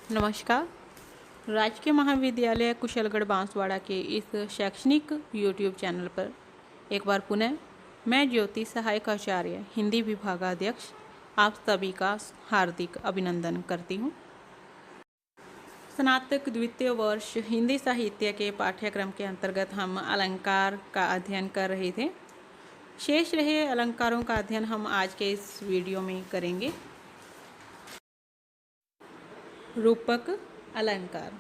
नमस्कार। राजकीय महाविद्यालय कुशलगढ़ बांसवाड़ा के इस शैक्षणिक यूट्यूब चैनल पर एक बार पुनः मैं ज्योति सहायक आचार्य हिंदी विभागाध्यक्ष आप सभी का हार्दिक अभिनंदन करती हूँ। स्नातक द्वितीय वर्ष हिंदी साहित्य के पाठ्यक्रम के अंतर्गत हम अलंकार का अध्ययन कर रहे थे। शेष रहे अलंकारों का अध्ययन हम आज के इस वीडियो में करेंगे। रूपक अलंकार।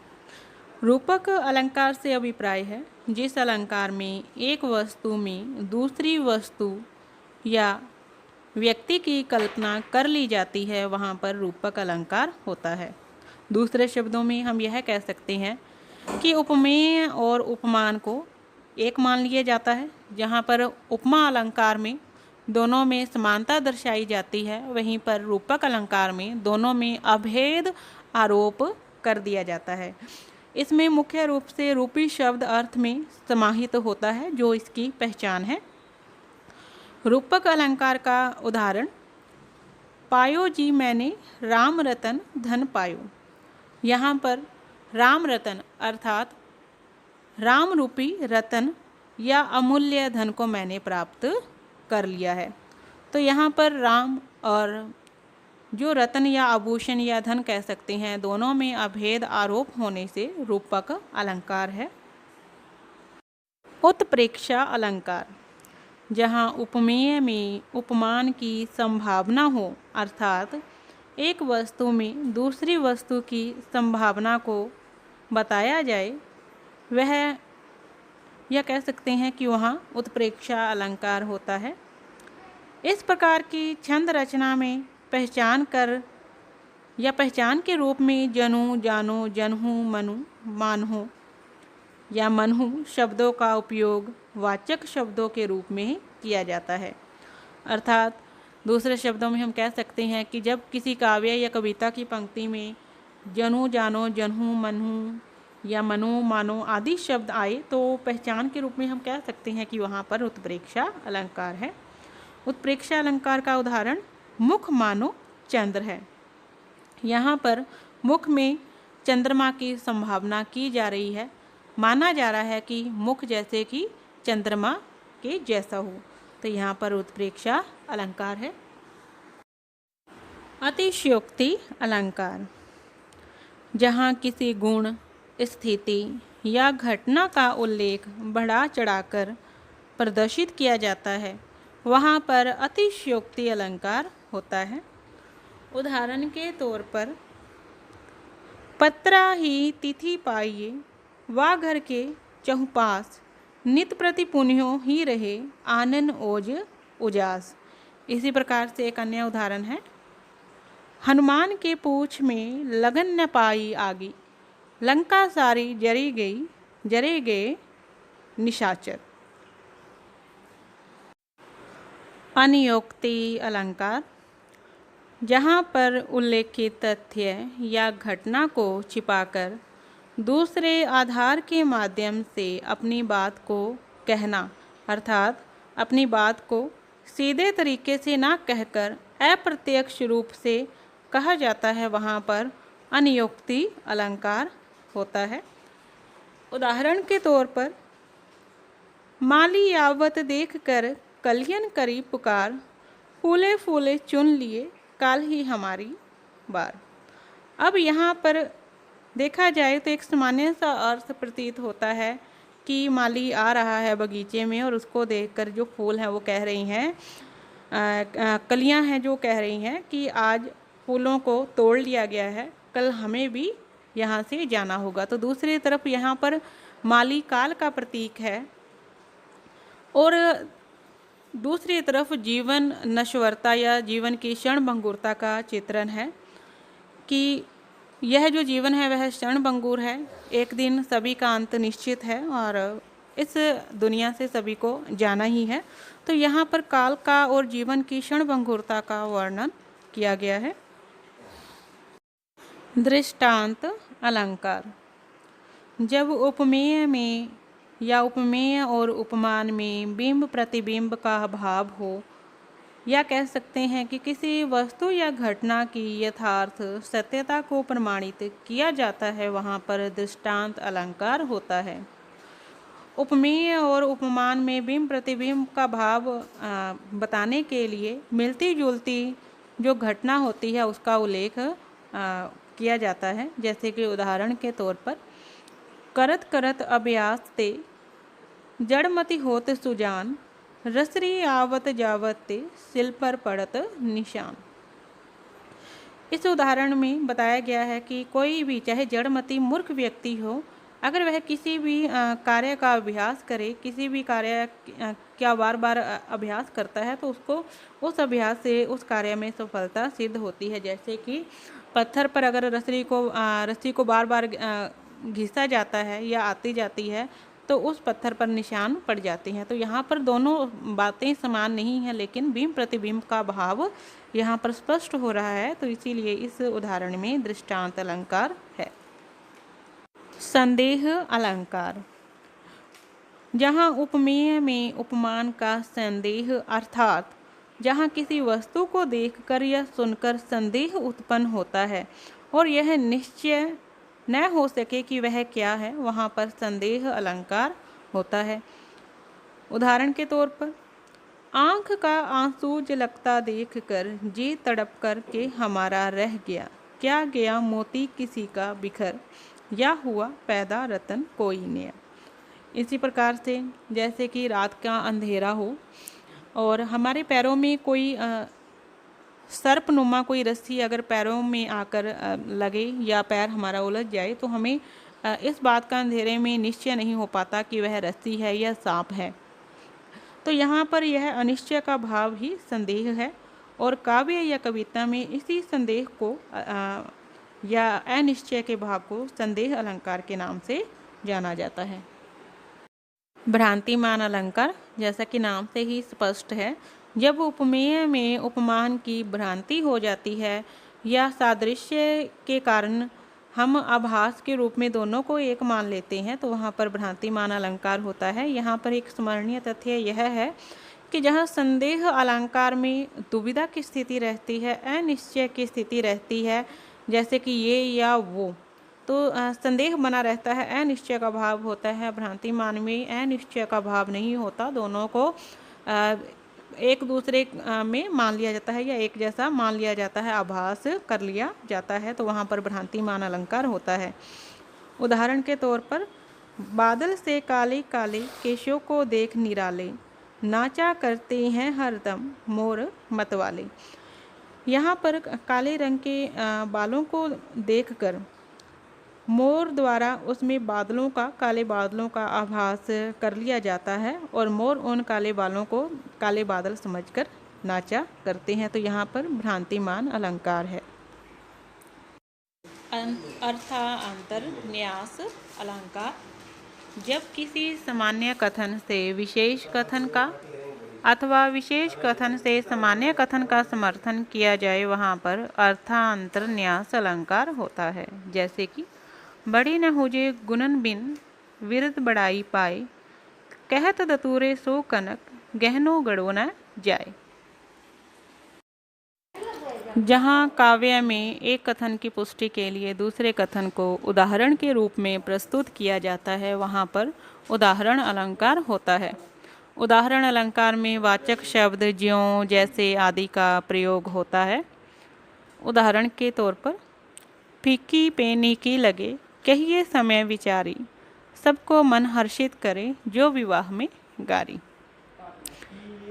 रूपक अलंकार से अभिप्राय है जिस अलंकार में एक वस्तु में दूसरी वस्तु या व्यक्ति की कल्पना कर ली जाती है, वहाँ पर रूपक अलंकार होता है। दूसरे शब्दों में हम यह कह सकते हैं कि उपमेय और उपमान को एक मान लिया जाता है। जहाँ पर उपमा अलंकार में दोनों में समानता दर्शाई जाती है, वहीं पर रूपक अलंकार में दोनों में अभेद आरोप कर दिया जाता है। इसमें मुख्य रूप से रूपी शब्द अर्थ में समाहित होता है, जो इसकी पहचान है। रूपक अलंकार का उदाहरण, पायो जी मैंने राम रतन धन पायो। यहाँ पर राम रतन अर्थात राम रूपी रतन या अमूल्य धन को मैंने प्राप्त कर लिया है। तो यहाँ पर राम और जो रत्न या आभूषण या धन कह सकते हैं, दोनों में अभेद आरोप होने से रूपक अलंकार है। उत्प्रेक्षा अलंकार, जहाँ उपमेय में उपमान की संभावना हो, अर्थात एक वस्तु में दूसरी वस्तु की संभावना को बताया जाए, वह यह कह सकते हैं कि वहाँ उत्प्रेक्षा अलंकार होता है। इस प्रकार की छंद रचना में पहचान कर या पहचान के रूप में जनु, जानो, जनहु, मनु, मानहु या मनहु शब्दों का उपयोग वाचक शब्दों के रूप में किया जाता है। अर्थात दूसरे शब्दों में हम कह सकते हैं कि जब किसी काव्य या कविता की पंक्ति में जनु, जानो, जनहु, मनहु या मनु, मानो आदि शब्द आए, तो पहचान के रूप में हम कह सकते हैं कि वहाँ पर उत्प्रेक्षा अलंकार है। उत्प्रेक्षा अलंकार का उदाहरण मुख मानो चंद्र है। यहाँ पर मुख में चंद्रमा की संभावना की जा रही है। माना जा रहा है कि मुख जैसे कि चंद्रमा के जैसा हो, तो यहाँ पर उत्प्रेक्षा अलंकार है। अतिशयोक्ति अलंकार, जहाँ किसी गुण, स्थिति या घटना का उल्लेख बढ़ा चढ़ाकर प्रदर्शित किया जाता है, वहाँ पर अतिशयोक्ति अलंकार होता है। उदाहरण के तौर पर, पत्रा ही तिथि पाइये, वा घर के चहुपास, नित प्रति पुण्यो ही रहे, आनन ओज उजास। इसी प्रकार से एक अन्य उदाहरण है, हनुमान के पूछ में लगन न पाई आगी, लंका सारी जरी गई, जरे गए निशाचर। अनियोक्ति अलंकार, जहाँ पर उल्लेखित तथ्य या घटना को छिपाकर दूसरे आधार के माध्यम से अपनी बात को कहना, अर्थात अपनी बात को सीधे तरीके से ना कहकर अप्रत्यक्ष रूप से कहा जाता है, वहाँ पर अनियोक्ति अलंकार होता है। उदाहरण के तौर पर, माली यावत देख कर कलियन करी पुकार, फूले फूले चुन लिए काल ही हमारी बार। अब यहाँ पर देखा जाए तो एक सामान्य सा अर्थ प्रतीत होता है कि माली आ रहा है बगीचे में और उसको देखकर जो फूल हैं वो कह रही हैं, कलियाँ हैं जो कह रही हैं कि आज फूलों को तोड़ लिया गया है, कल हमें भी यहाँ से जाना होगा। तो दूसरी तरफ यहाँ पर माली काल का प्रतीक है और दूसरी तरफ जीवन नश्वरता या जीवन की क्षणभंगुरता का चित्रण है कि यह जो जीवन है वह क्षणभंगुर है, एक दिन सभी का अंत निश्चित है और इस दुनिया से सभी को जाना ही है। तो यहाँ पर काल का और जीवन की क्षणभंगुरता का वर्णन किया गया है। दृष्टांत अलंकार, जब उपमेय में या उपमेय और उपमान में बिंब प्रतिबिंब का अभाव हो या कह सकते हैं कि किसी वस्तु या घटना की यथार्थ सत्यता को प्रमाणित किया जाता है, वहाँ पर दृष्टांत अलंकार होता है। उपमेय और उपमान में बिंब प्रतिबिंब का भाव बताने के लिए मिलती जुलती जो घटना होती है उसका उल्लेख किया जाता है। जैसे कि उदाहरण के तौर पर, करत करत अभ्यास ते जड़मति होत सुजान, रसरी आवत जावत ते सिल पर पड़त निशान। इस उदाहरण में बताया गया है कि कोई भी, चाहे जड़मति मूर्ख व्यक्ति हो, अगर वह किसी भी कार्य का अभ्यास करे, किसी भी कार्य का बार बार अभ्यास करता है, तो उसको उस अभ्यास से उस कार्य में सफलता सिद्ध होती है। जैसे कि पत्थर पर अगर रस्सी को बार बार घिसा जाता है या आती जाती है, तो उस पत्थर पर निशान पड़ जाते हैं। तो यहाँ पर दोनों बातें समान नहीं हैं, लेकिन बिंब प्रतिबिंब का भाव यहाँ पर स्पष्ट हो रहा है, तो इसीलिए इस उदाहरण में दृष्टांत अलंकार है। संदेह अलंकार, जहाँ उपमेय में उपमान का संदेह अर्थात जहाँ किसी वस्तु को देखकर या सुनकर संदेह उत्पन्न होता है और यह निश्चय न हो सके कि वह क्या है, वहाँ पर संदेह अलंकार होता है। उदाहरण के तौर पर, आँख का आंसू झलकता देख कर जी तड़प कर के हमारा रह गया, क्या गया मोती किसी का बिखर, या हुआ पैदा रतन कोई नया। इसी प्रकार से जैसे कि रात का अंधेरा हो और हमारे पैरों में कोई सर्पनुमा कोई रस्सी अगर पैरों में आकर लगे या पैर हमारा उलझ जाए, तो हमें इस बात का अंधेरे में निश्चय नहीं हो पाता कि वह रस्सी है या सांप है। तो यहाँ पर यह अनिश्चय का भाव ही संदेह है, और काव्य या कविता में इसी संदेह को या अनिश्चय के भाव को संदेह अलंकार के नाम से जाना जाता है। भ्रांतिमान अलंकार, जैसा कि नाम से ही स्पष्ट है, जब उपमेय में उपमान की भ्रांति हो जाती है या सादृश्य के कारण हम आभास के रूप में दोनों को एक मान लेते हैं, तो वहाँ पर भ्रांतिमान अलंकार होता है। यहाँ पर एक स्मरणीय तथ्य यह है कि जहाँ संदेह अलंकार में दुविधा की स्थिति रहती है, अनिश्चय की स्थिति रहती है, जैसे कि ये या वो, तो संदेह बना रहता है, अनिश्चय का भाव होता है। भ्रांतिमान में अनिश्चय का भाव नहीं होता, दोनों को एक दूसरे में मान लिया जाता है या एक जैसा मान लिया जाता है, आभास कर लिया जाता है, तो वहाँ पर भ्रांतिमान अलंकार होता है। उदाहरण के तौर पर, बादल से काले काले केशों को देख निराले, नाचा करते हैं हरदम मोर मतवाले। यहाँ पर काले रंग के बालों को देखकर मोर द्वारा उसमें बादलों का, काले बादलों का आभास कर लिया जाता है और मोर उन काले बालों को काले बादल समझकर नाचा करते हैं। तो यहाँ पर भ्रांतिमान अलंकार है। अर्थांतर न्यास अलंकार, जब किसी सामान्य कथन से विशेष कथन का अथवा विशेष कथन से सामान्य कथन का समर्थन किया जाए, वहाँ पर अर्थांतर न्यास अलंकार होता है। जैसे कि, बड़ी न हुजे गुणन बिन विरद बड़ाई पाए, कहत दतूरे सो कनक गहनो गड़ो न जाए। जहाँ काव्य में एक कथन की पुष्टि के लिए दूसरे कथन को उदाहरण के रूप में प्रस्तुत किया जाता है, वहाँ पर उदाहरण अलंकार होता है। उदाहरण अलंकार में वाचक शब्द ज्यों जैसे आदि का प्रयोग होता है। उदाहरण के तौर पर, फीकी पेनी की लगे कहिए समय विचारी, सबको मन हर्षित करे जो विवाह में गारी।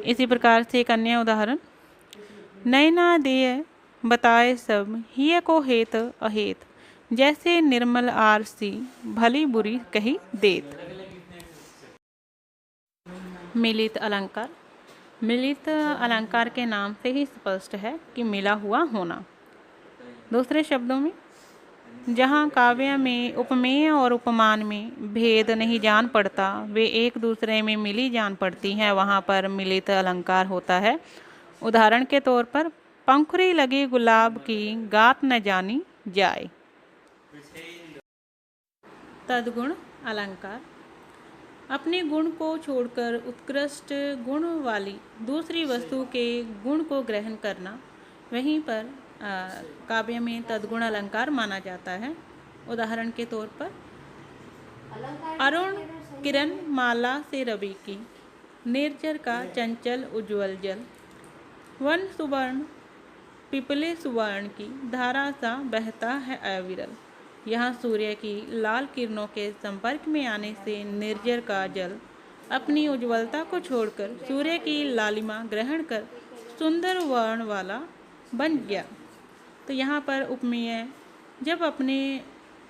इसी प्रकार से एक अन्य उदाहरण, नैना देय बताए सब हिय को हेत अहेत, जैसे निर्मल आरसी भली बुरी कही देत। मिलित अलंकार, मिलित अलंकार के नाम से ही स्पष्ट है कि मिला हुआ होना। दूसरे शब्दों में, जहाँ काव्य में उपमेय और उपमान में भेद नहीं जान पड़ता, वे एक दूसरे में मिली जान पड़ती हैं, वहाँ पर मिलित अलंकार होता है। उदाहरण के तौर पर, पंखुरी लगी गुलाब की गात न जानी जाए। तद्गुण अलंकार, अपने गुण को छोड़कर उत्कृष्ट गुण वाली दूसरी वस्तु के गुण को ग्रहण करना, वहीं पर काव्य में तद्गुण अलंकार माना जाता है। उदाहरण के तौर पर, अरुण किरण माला से रवि की, निर्जर का चंचल उज्ज्वल जल, वन सुवर्ण पिपले सुवर्ण की, धारा सा बहता है अविरल। यहाँ सूर्य की लाल किरणों के संपर्क में आने से निर्जर का जल अपनी उज्ज्वलता को छोड़कर सूर्य की लालिमा ग्रहण कर सुंदर वर्ण वाला बन गया। तो यहाँ पर उपमेय जब अपने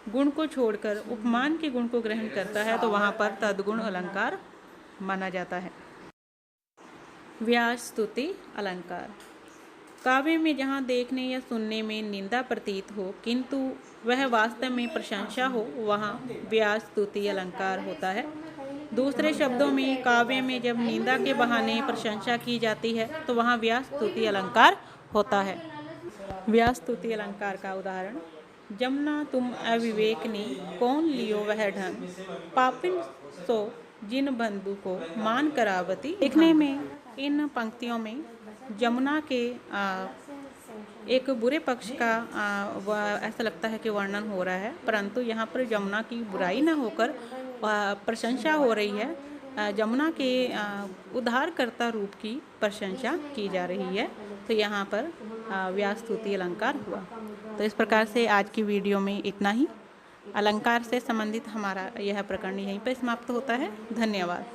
गुण को छोड़कर उपमान के गुण को ग्रहण करता है तो वहाँ पर तद्गुण अलंकार माना जाता है। व्यास स्तुति अलंकार, काव्य में जहाँ देखने या सुनने में निंदा प्रतीत हो किंतु वह वास्तव में प्रशंसा हो, वहाँ व्यास स्तुति अलंकार होता है। दूसरे शब्दों में, काव्य में जब निंदा के बहाने प्रशंसा की जाती है तो वहाँ व्यास स्तुति अलंकार होता है। व्यास स्तुति अलंकार का उदाहरण, जमुना तुम अविवेकनी कौन लियो वह ढंग, पापिन सो जिन बंधु को मान करावती। देखने में इन पंक्तियों में जमुना के एक बुरे पक्ष का ऐसा लगता है कि वर्णन हो रहा है, परंतु यहाँ पर जमुना की बुराई न होकर प्रशंसा हो रही है। जमुना के उद्धारकर्ता रूप की प्रशंसा की जा रही है। तो यहाँ पर व्यास स्तुति अलंकार हुआ। तो इस प्रकार से आज की वीडियो में इतना ही। अलंकार से संबंधित हमारा यह प्रकरण यहीं पर समाप्त होता है। धन्यवाद।